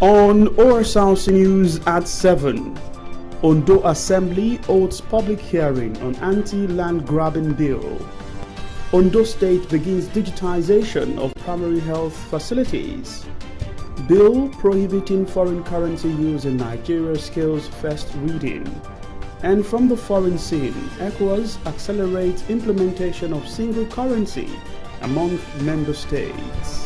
On Osrc News at 7, Ondo Assembly holds public hearing on anti-land grabbing bill. Ondo State begins digitization of primary health facilities. Bill prohibiting foreign currency use in Nigeria scales first reading. And from the foreign scene, ECOWAS accelerates implementation of single currency among member states.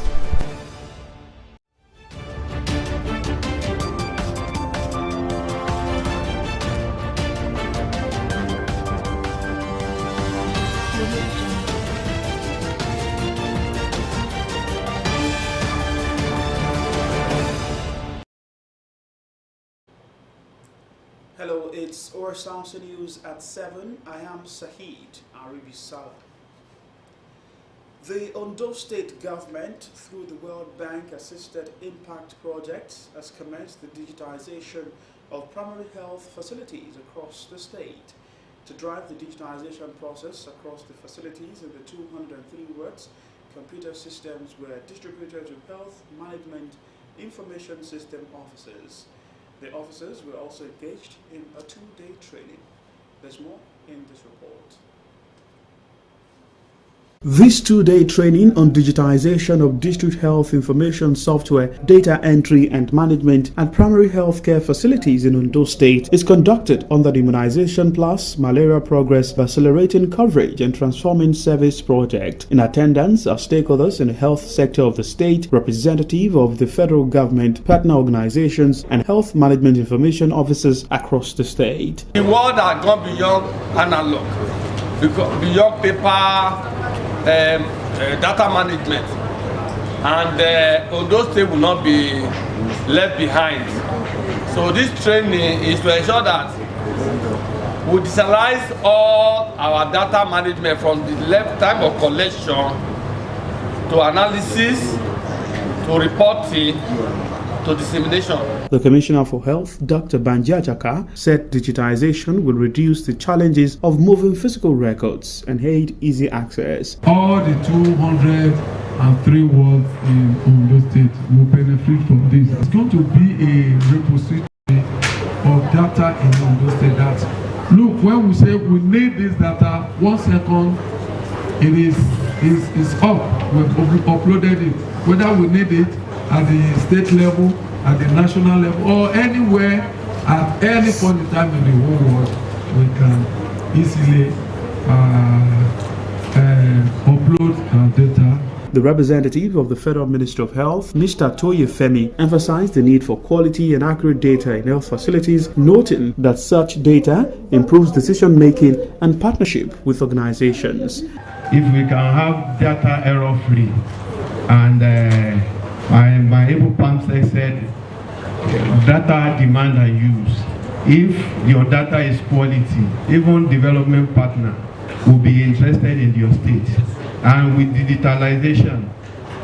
Hello, it's Osrc News at 7. I am Sahid Aribisala. The Ondo State government, through the World Bank assisted impact projects, has commenced the digitization of primary health facilities across the state. To drive the digitization process across the facilities in the 203 wards, computer systems were distributed to health management information system officers. The officers were also engaged in a 2-day training. There's more in this report. This 2-day training on digitization of district health information software, data entry and management at primary healthcare facilities in Ondo State is conducted under the Immunization Plus Malaria Progress Accelerating Coverage and Transforming Service Project. In attendance are stakeholders in the health sector of the state, representative of the federal government, partner organizations and health management information officers across the state. The world has gone beyond analog, beyond paper, data management, and Ondo State will not be left behind. So this training is to ensure that we digitalize all our data management from the left time of collection to analysis to reporting to dissemination. The Commissioner for Health, Dr. Banji Ajaka, said digitization will reduce the challenges of moving physical records and aid easy access. All the 203 wards in Ondo State will benefit from this. It's going to be a repository of data in Ondo State that, look, when we say we need this data, 1 second, it is up. We've uploaded it. Whether we need it at the state level, at the national level, or anywhere, at any point in time in the whole world, we can easily upload our data. The representative of the Federal Ministry of Health, Mr. Toye Femi, emphasized the need for quality and accurate data in health facilities, noting that such data improves decision-making and partnership with organizations. If we can have data error-free, and my able PAMSEC said data demand and use. If your data is quality, even development partner will be interested in your state. And with digitalization,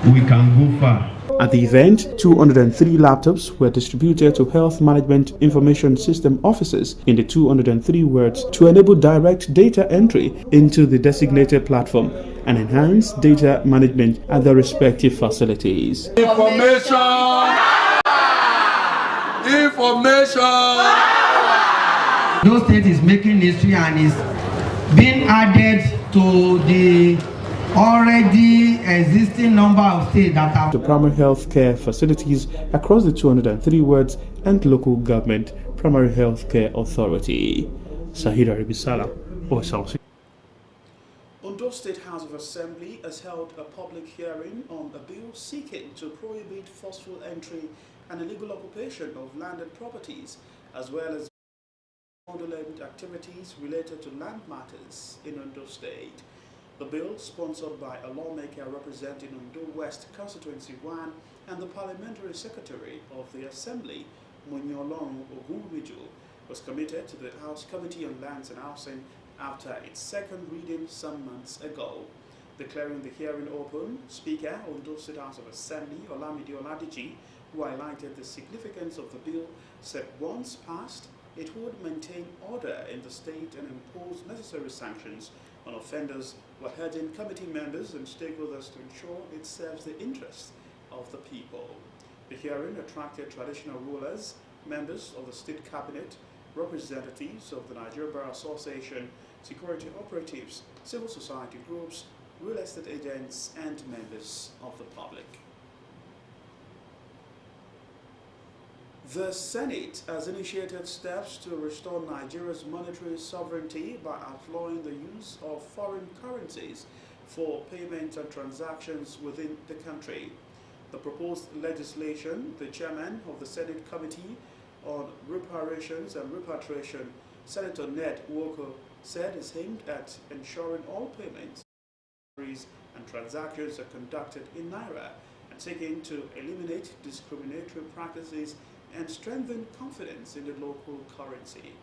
we can go far. At the event, 203 laptops were distributed to health management information system officers in the 203 wards to enable direct data entry into the designated platform and enhance data management at their respective facilities. Information! Those state is making history and is being added to the already existing number of states that have the primary health care facilities across the 203 wards and local government primary health care authority. Sahida Ribisala, Osrc. Ondo State House of Assembly has held a public hearing on a bill seeking to prohibit forceful entry and illegal occupation of landed properties, as well as fraudulent activities related to land matters in Ondo State. The bill, sponsored by a lawmaker representing Ondo West Constituency 1 and the Parliamentary Secretary of the Assembly, Munyolong Ogunwiju, was committed to the House Committee on Lands and Housing after its second reading some months ago. Declaring the hearing open, Speaker Ondo State House of Assembly Olamide Oladiji, who highlighted the significance of the bill, said once passed, it would maintain order in the state and impose necessary sanctions on offenders, while urging committee members and stakeholders to ensure it serves the interests of the people. The hearing attracted traditional rulers, members of the state cabinet, representatives of the Nigeria Bar Association, security operatives, civil society groups, real estate agents, and members of the public. The Senate has initiated steps to restore Nigeria's monetary sovereignty by outlawing the use of foreign currencies for payments and transactions within the country. The proposed legislation, the chairman of the Senate Committee on Reparations and Repatriation, Senator Ned Nwoko, said is aimed at ensuring all payments and transactions are conducted in Naira and seeking to eliminate discriminatory practices and strengthen confidence in the local currency.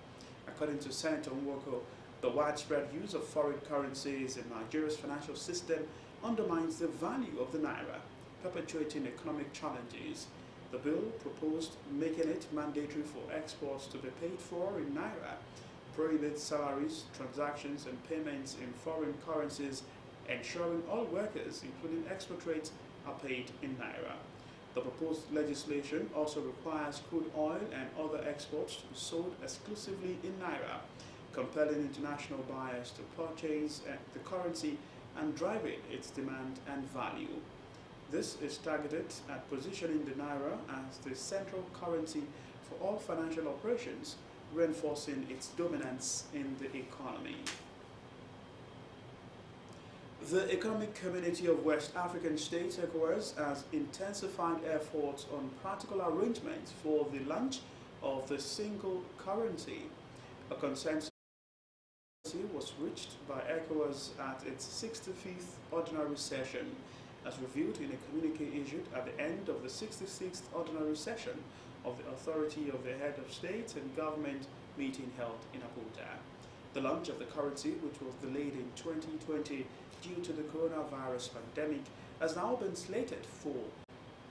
According to Senator Nwoko, the widespread use of foreign currencies in Nigeria's financial system undermines the value of the Naira, perpetuating economic challenges. The bill proposed making it mandatory for exports to be paid for in Naira, prohibits salaries, transactions, and payments in foreign currencies, ensuring all workers, including expatriates, are paid in Naira. The proposed legislation also requires crude oil and other exports to be sold exclusively in Naira, compelling international buyers to purchase the currency and driving its demand and value. This is targeted at positioning the Naira as the central currency for all financial operations, reinforcing its dominance in the economy. The Economic Community of West African States, ECOWAS, has intensified efforts on practical arrangements for the launch of the single currency. A consensus was reached by ECOWAS at its 65th ordinary session, as revealed in a communique issued at the end of the 66th ordinary session of the Authority of the Head of State and Government meeting held in Abuja. The launch of the currency, which was delayed in 2020 due to the coronavirus pandemic, has now been slated for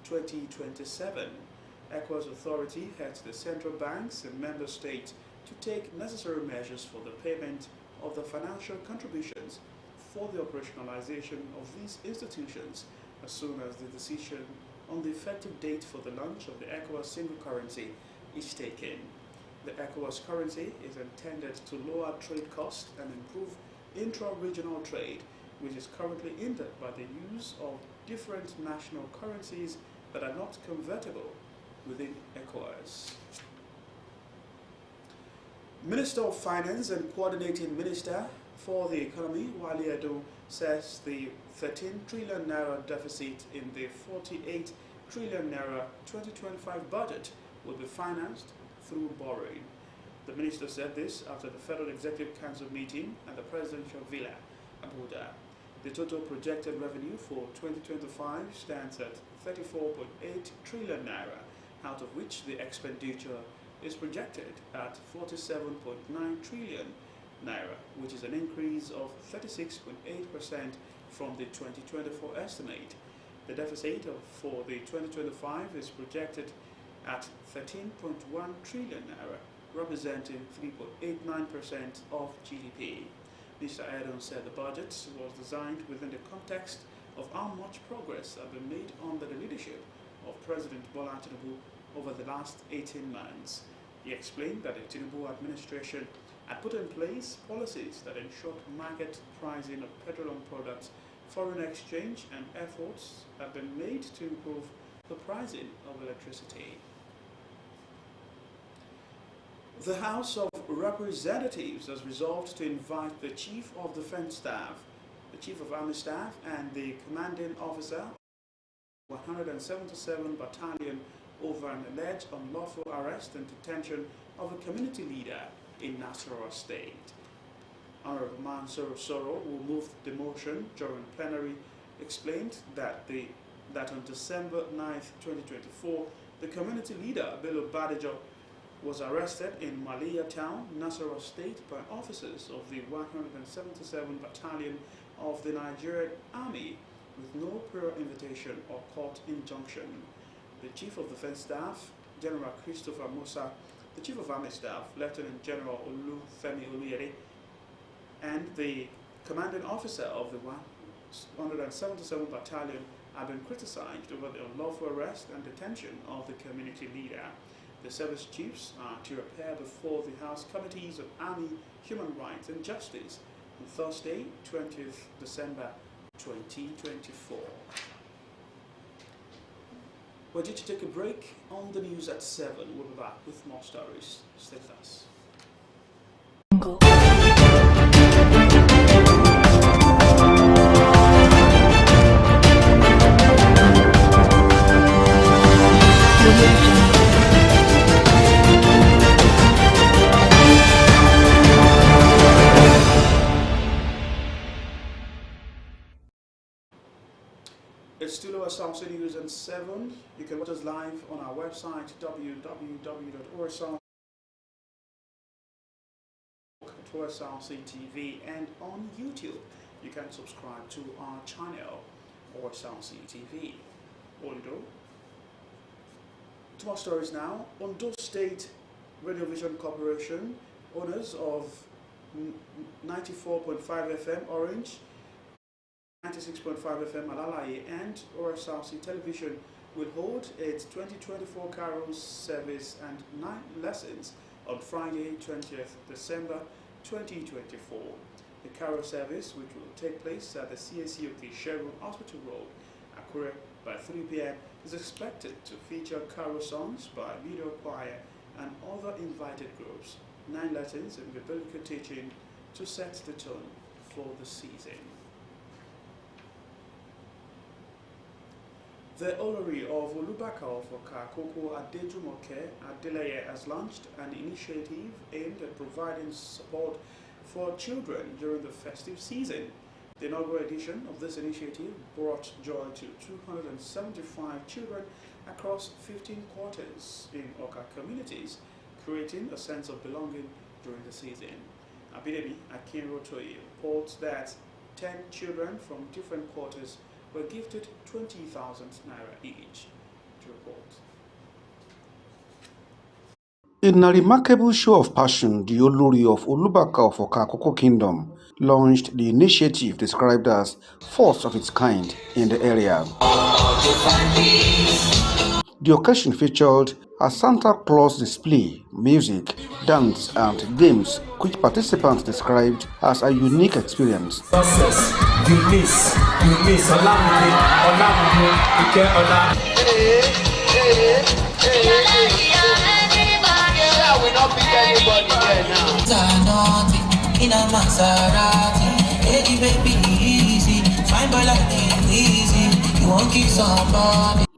2027. ECOWAS authority heads the central banks and member states to take necessary measures for the payment of the financial contributions for the operationalization of these institutions as soon as the decision on the effective date for the launch of the ECOWAS single currency is taken. The ECOWAS currency is intended to lower trade costs and improve intra-regional trade, which is currently hindered by the use of different national currencies that are not convertible within ECOWAS. Minister of Finance and Coordinating Minister for the Economy, Wale Edo, says the 13 trillion naira deficit in the 48 trillion naira 2025 budget will be financed through borrowing. The minister said this after the Federal Executive Council meeting at the Presidential Villa, Abuja. The total projected revenue for 2025 stands at 34.8 trillion naira, out of which the expenditure is projected at 47.9 trillion naira, which is an increase of 36.8% from the 2024 estimate. The deficit for the 2025 is projected at 13.1 trillion naira, representing 3.89% of GDP. Mr. Edon said the budget was designed within the context of how much progress has been made under the leadership of President Bola Tinubu over the last 18 months. He explained that the Tinubu administration had put in place policies that ensured market pricing of petroleum products, foreign exchange, and efforts have been made to improve the pricing of electricity. The House of Representatives has resolved to invite the Chief of Defense Staff, the Chief of Army Staff, and the Commanding Officer of 177 Battalion over an alleged unlawful arrest and detention of a community leader in Nasarawa State. Honorable Mansur Soro, who moved the motion during plenary, explained that on December 9, 2024, the community leader, Bello Badijo, was arrested in Malia Town, Nasarawa State by officers of the 177 Battalion of the Nigerian Army with no prior invitation or court injunction. The Chief of Defense Staff, General Christopher Musa, the Chief of Army Staff, Lieutenant General Olufemi Oluyede, and the Commanding Officer of the 177 Battalion, have been criticized over the unlawful arrest and detention of the community leader. The service chiefs are to appear before the House Committees of Army, Human Rights and Justice on Thursday, 20th December 2024. We're due to take a break on the news at 7. We'll be back with more stories. Stay with us. It's still Osrc News and 7. You can watch us live on our website www.osrc TV, and on YouTube. You can subscribe to our channel Osrc TV. Ondo. To more stories now. Ondo State Radio Vision Corporation, owners of 94.5 FM Orange, 96.5 FM Malalaye, and Osrc Television will hold its 2024 Carol service and night lessons on Friday, 20th December 2024. The Carol service, which will take place at the CAC of the Sherwood Hospital Road, Akure, by 3 p.m., is expected to feature Carol songs by video choir and other invited groups, 9 lessons in biblical teaching to set the tone for the season. The Olori of Olubaka of Okakoko Adejumoke Adeleye has launched an initiative aimed at providing support for children during the festive season. The inaugural edition of this initiative brought joy to 275 children across 15 quarters in Oka communities, creating a sense of belonging during the season. Abidemi Akinrotoye reports that 10 children from different quarters were gifted 20,000 naira each. To report. In a remarkable show of passion, the Olori of Olubaka of Okakoko Kingdom launched the initiative described as first of its kind in the area. The occasion featured a Santa Claus display, music, dance, and games, which participants described as a unique experience.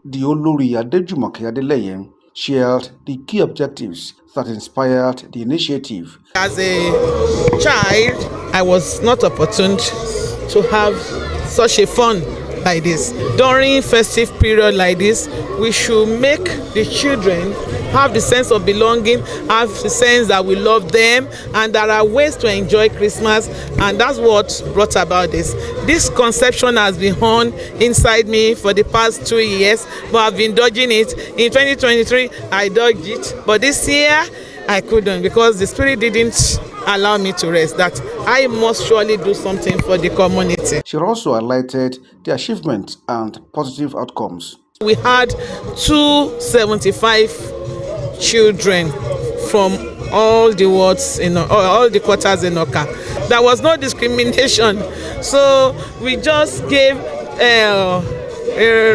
The Olori Adejumoke Adeleye shared the key objectives that inspired the initiative. As a child, I was not opportune to have such a fun like this. During festive period like this, we should make the children have the sense of belonging, have the sense that we love them, and there are ways to enjoy Christmas, and that's what brought about this. This conception has been on inside me for the past 2 years, but I've been dodging it. In 2023, I dodged it, but this year, I couldn't, because the Spirit didn't allow me to rest, that I must surely do something for the community. She also highlighted the achievements and positive outcomes. We had 275 children from all the wards in all the quarters in Oka. There was no discrimination, so we just gave a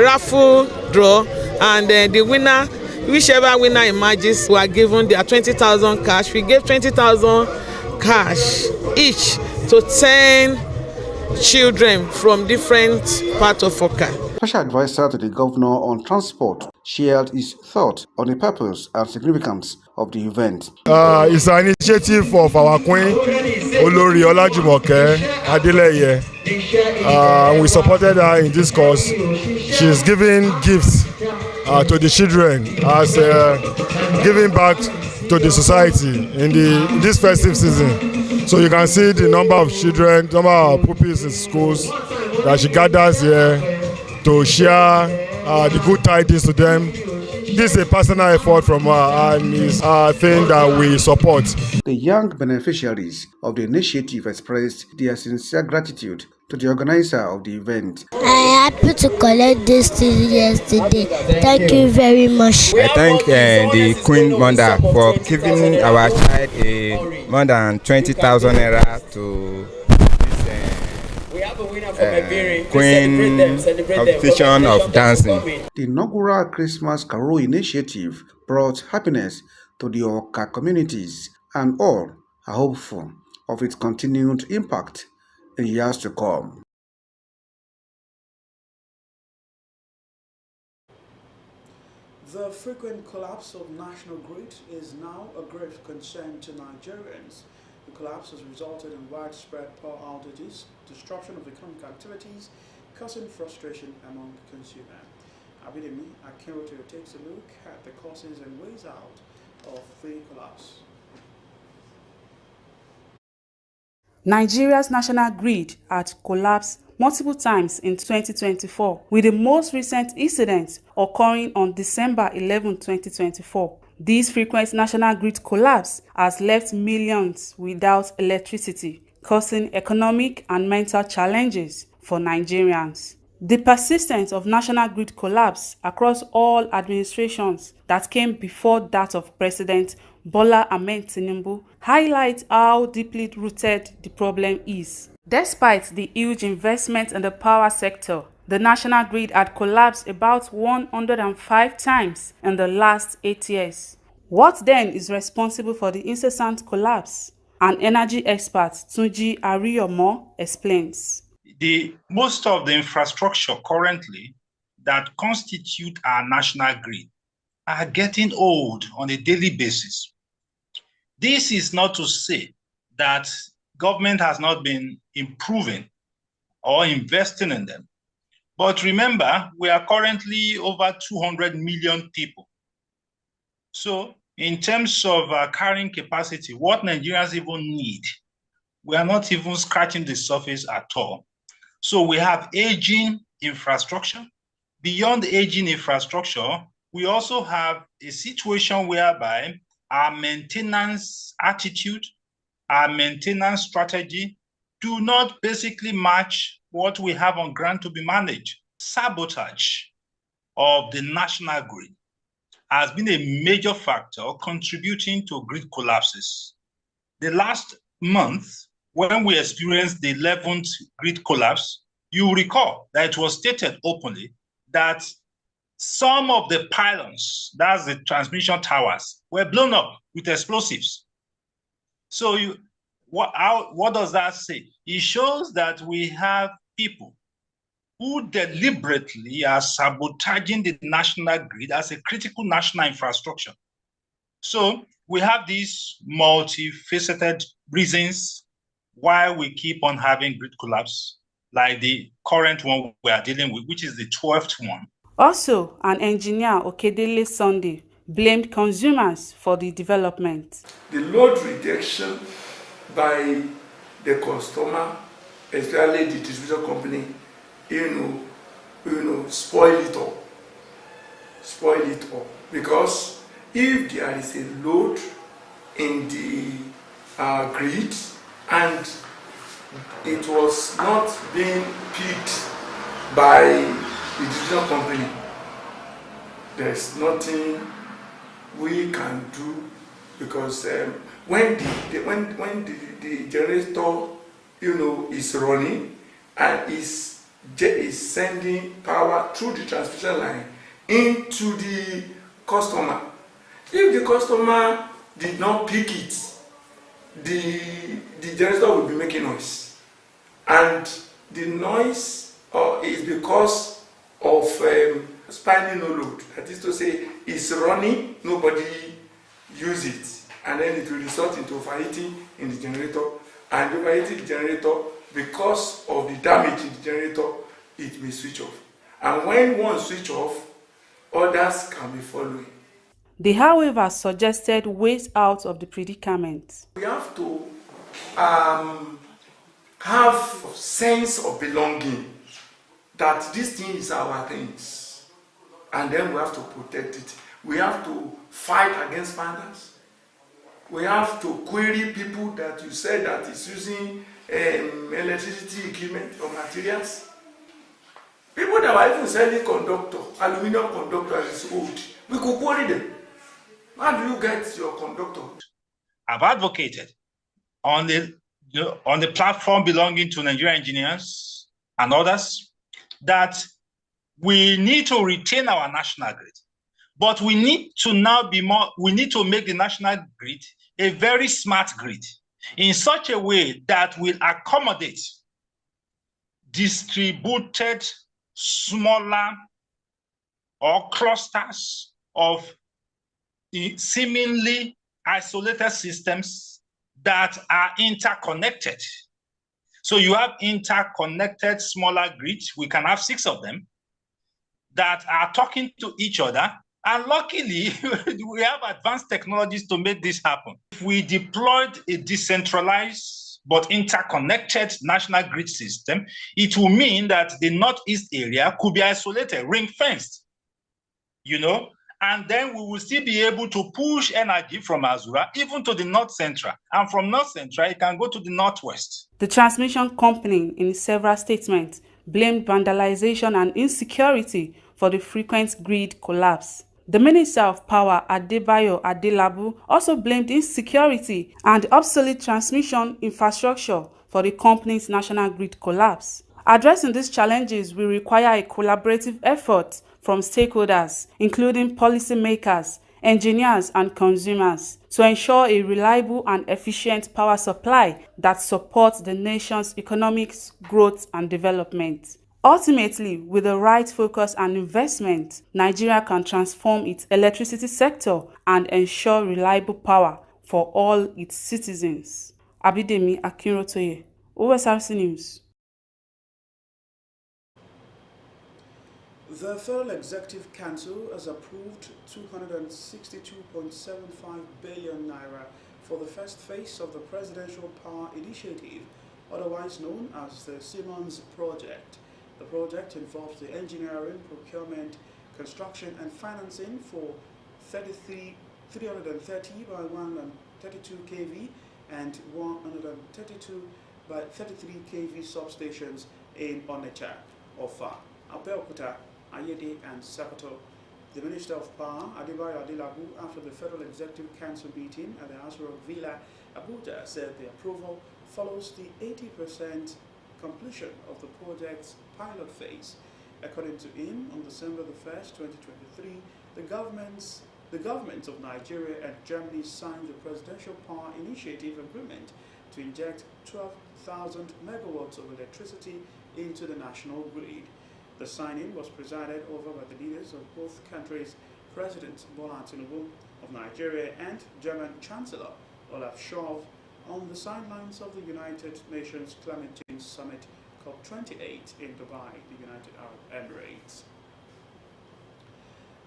raffle draw, and the winner, whichever winner emerges, were given their 20,000 cash. We gave 20,000 cash each to 10 children from different parts of Oka. Special advisor to the governor on transport shared his thought on the purpose and significance of the event. It's an initiative of our Queen Olori Olajumoke Adeleye. We supported her in this cause. She's giving gifts to the children as giving back to the society in this festive season. So you can see the number of children, number of pupils in schools that she gathers here to share the good tidings to them. This is a personal effort from her, and it's a thing that we support. The young beneficiaries of the initiative expressed their sincere gratitude to the organizer of the event. I am happy to collect this thing yesterday. Thank you very much. I thank the Queen Mother for giving our child more than 20,000 naira to Queen competition of dancing. The inaugural Christmas Carol initiative brought happiness to the Oka communities, and all are hopeful of its continued impact in years to come. The frequent collapse of national grid is now a grave concern to Nigerians. The collapse has resulted in widespread power outages, disruption of economic activities, causing frustration among consumers. Abidemi Akinrote takes a look at the causes and ways out of the collapse. Nigeria's national grid had collapsed multiple times in 2024, with the most recent incident occurring on December 11, 2024. This frequent national grid collapse has left millions without electricity, causing economic and mental challenges for Nigerians. The persistence of national grid collapse across all administrations that came before that of President Bola Ahmed Tinubu highlights how deeply rooted the problem is. Despite the huge investment in the power sector, the national grid had collapsed about 105 times in the last 8 years. What then is responsible for the incessant collapse? An energy expert, Tunji Ariyomo, explains. Most of the infrastructure currently that constitute our national grid are getting old on a daily basis. This is not to say that government has not been improving or investing in them. But remember, we are currently over 200 million people. So in terms of carrying capacity, what Nigerians even need, we are not even scratching the surface at all. So we have aging infrastructure. Beyond aging infrastructure, we also have a situation whereby our maintenance attitude, our maintenance strategy do not basically match what we have on ground to be managed. Sabotage of the national grid has been a major factor contributing to grid collapses. The last month, when we experienced the 11th grid collapse, you recall that it was stated openly that some of the pylons, that's the transmission towers, were blown up with explosives. So what does that say? It shows that we have people who deliberately are sabotaging the national grid as a critical national infrastructure. So we have these multifaceted reasons why we keep on having grid collapse, like the current one we are dealing with, which is the 12th one. Also, an engineer, Okedele Sunday, blamed consumers for the development. The load rejection by the customer, especially the distribution company, spoil it all. Because if there is a load in the grid and it was not being picked by the distribution company, there's nothing we can do, because when the generator is running and is sending power through the transmission line into the customer, if the customer did not pick it, the generator will be making noise, and the noise is because of spinning no load. That is to say, it's running, nobody use it, and then it will result into overheating in the generator, and overheating the generator, because of the damage in the generator, it will switch off. And when one switch off, others can be following. They, however, suggested ways out of the predicament. We have to have a sense of belonging, that this thing is our things, and then we have to protect it. We have to fight against pandas. We have to query people that you said that is using electricity equipment or materials. People that were even selling conductor, aluminum conductor is old. We could quarry them. How do you get your conductor? I've advocated on the platform belonging to Nigerian engineers and others that we need to retain our national grid, but we need to make the national grid a very smart grid in such a way that will accommodate distributed smaller or clusters of seemingly isolated systems that are interconnected. So you have interconnected smaller grids. We can have 6 of them that are talking to each other. And luckily, we have advanced technologies to make this happen. If we deployed a decentralized but interconnected national grid system, it will mean that the Northeast area could be isolated, ring-fenced, and then we will still be able to push energy from Azura even to the North Central. And from North Central, it can go to the Northwest. The transmission company, in several statements, blamed vandalization and insecurity for the frequent grid collapse. The Minister of Power, Adebayo Adelabu, also blamed insecurity and obsolete transmission infrastructure for the company's national grid collapse. Addressing these challenges will require a collaborative effort from stakeholders, including policymakers, engineers, and consumers, to ensure a reliable and efficient power supply that supports the nation's economic growth and development. Ultimately, with the right focus and investment, Nigeria can transform its electricity sector and ensure reliable power for all its citizens. Abidemi Akinrotoye, Osrc News. The Federal Executive Council has approved 262.75 billion naira for the first phase of the Presidential Power Initiative, otherwise known as the Siemens Project. The project involves the engineering, procurement, construction and financing for 330 by 132 kV and 132 by 33 kV substations in Onitsha, Offa, Abeokuta, Ayede and Sokoto. The Minister of Power, Adebayo Adelabu, after the Federal Executive Council meeting at the Osrc Villa, Abuja, said the approval follows the 80% completion of the project's pilot phase. According to him, on December 1st, 2023, the governments of Nigeria and Germany signed the Presidential Power Initiative Agreement to inject 12,000 megawatts of electricity into the national grid. The signing was presided over by the leaders of both countries, President Bola Tinubu of Nigeria and German Chancellor Olaf Scholz, on the sidelines of the United Nations Climate Change Summit COP28 in Dubai, the United Arab Emirates.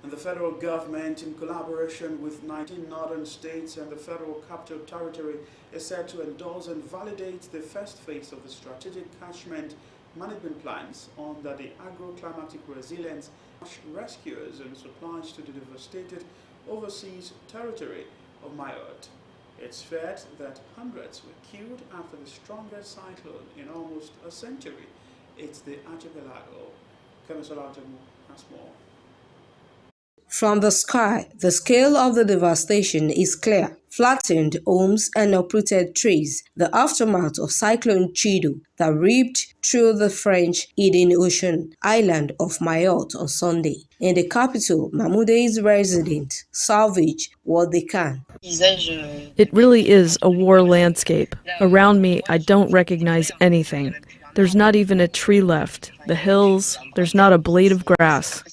And the federal government, in collaboration with 19 northern states and the Federal Capital Territory, is set to endorse and validate the first phase of the strategic catchment management plans under the agro-climatic resilience, rescues and supplies to the devastated overseas territory of Mayotte. It's feared that hundreds were killed after the strongest cyclone in almost a century. It's the archipelago. Kemisola Jamu has more. From the sky, the scale of the devastation is clear. Flattened homes and uprooted trees, the aftermath of Cyclone Chido that ripped through the French Indian Ocean island of Mayotte on Sunday. In the capital, Mahmoude's residents salvage what they can. It really is a war landscape. Around me, I don't recognize anything. There's not even a tree left. The hills, there's not a blade of grass.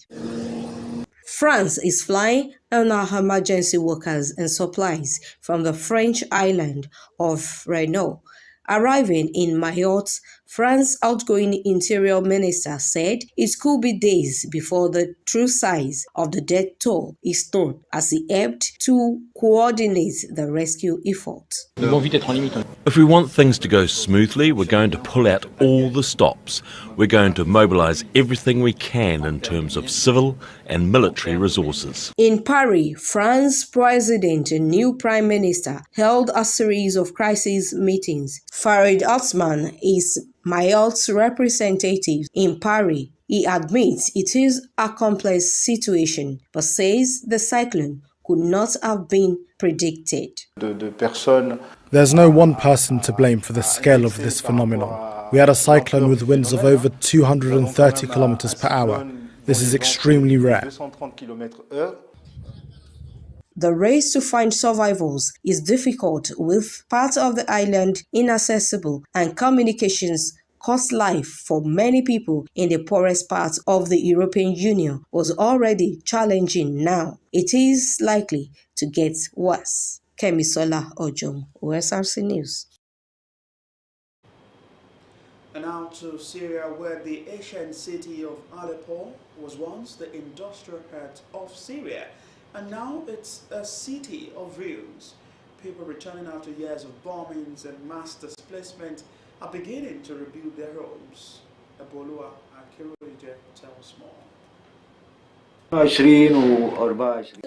France is flying on our emergency workers and supplies from the French island of Renault, arriving in Mayotte's France's outgoing interior minister said it could be days before the true size of the death toll is known, as he helped to coordinate the rescue effort. If we want things to go smoothly, we're going to pull out all the stops. We're going to mobilise everything we can in terms of civil and military resources. In Paris, France's president and new prime minister held a series of crisis meetings. Farid Othman is Mayotte representative in Paris. He admits it is a complex situation, but says the cyclone could not have been predicted. There's no one person to blame for the scale of this phenomenon. We had a cyclone with winds of over 230 kilometers per hour. This is extremely rare. The race to find survivors is difficult, with part of the island inaccessible, and communications cost life for many people in the poorest part of the European Union was already challenging. Now it is likely to get worse. Kemisola Ojom, Osrc News. And now to Syria, where the ancient city of Aleppo was once the industrial heart of Syria, and now it's a city of ruins. People returning after years of bombings and mass displacement are beginning to rebuild their homes. Ebolua Akiroije tells more.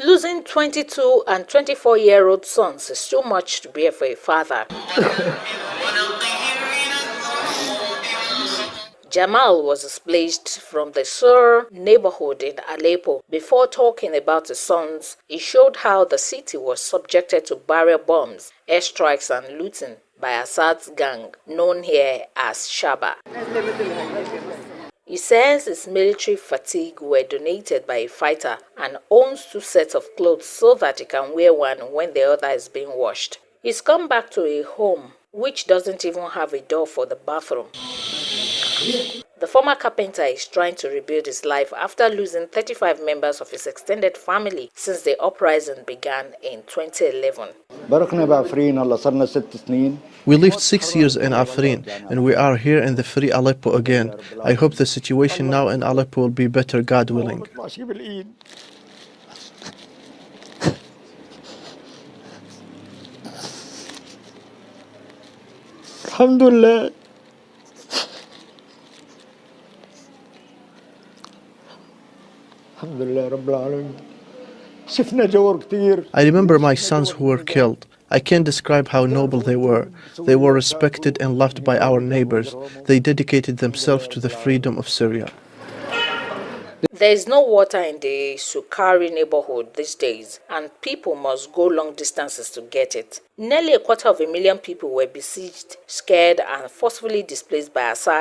Losing 22 and 24-year-old sons is too much to bear for a father. Jamal was displaced from the Sur neighborhood in Aleppo. Before talking about his sons, he showed how the city was subjected to barrier bombs, airstrikes and looting by Assad's gang, known here as Shaba. He says his military fatigue were donated by a fighter and owns 2 sets of clothes so that he can wear one when the other is being washed. He's come back to a home which doesn't even have a door for the bathroom. The former carpenter is trying to rebuild his life after losing 35 members of his extended family since the uprising began in 2011. We lived 6 years in Afrin, and we are here in the free Aleppo again. I hope the situation now in Aleppo will be better, God willing. Alhamdulillah. I remember my sons who were killed. I can't describe how noble they were. They were respected and loved by our neighbors. They dedicated themselves to the freedom of Syria. There is no water in the Sukari neighborhood these days, and people must go long distances to get it. Nearly 250,000 people were besieged, scared, and forcefully displaced by Assad